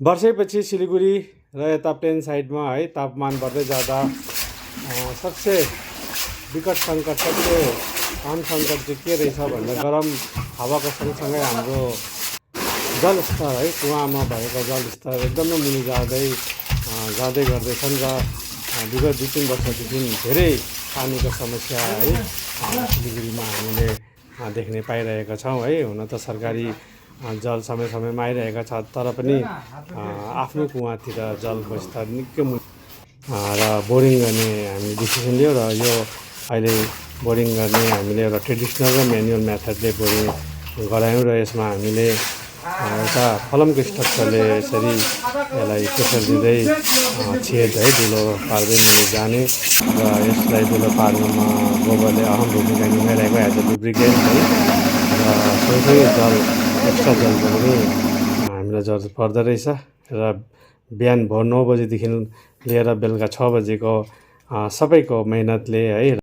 वर्षैपछि सिलिगुडी र यता प्लेन साइडमा है तापमान बढ्दै जाँदा सबसे विकट सङ्कट सबसे आम सङ्कट चाहिँ के रहेछ भन्दा गरम हावाको सँगसँगै हाम्रो जलस्तर है कुवामा भएको जलस्तर एकदमै मुनि जाँदै गर्दैछन् र विगत 2-3 वर्षदेखि धेरै पानीको समस्या है सिलिगुडीमा हामीले देख्ने पाइरहेका छौँ है। हुन त सरकारी जल समय समयमा आइरहेका छ तर पनि आफ्नो कुवातिर जलको स्तर निकै र बोरिङ गर्ने हामीले डिसिसन लियो र यो अहिले बोरिङ गर्ने हामीले एउटा ट्रेडिसनल र म्यानुअल मेथडले बोरिङ गरायौँ र यसमा हामीले एउटा फलमको स्ट्रक्चरले यसरी यसलाई प्रेसर दिँदै छेद है दुलो पार्दै जाने र यसलाई दुलो पार्नुमा गोबरले अहम भूमिका निभाइरहेको एज अ लुब्रिकेन्ट है र सँगसँगै एक्स्ट्रा जलको पनि हामीलाई जरुरत पर्दो रहेछ र बिहान भोर 9 बजेदेखि लिएर बेलुका 6 बजेको सबैको मेहनतले है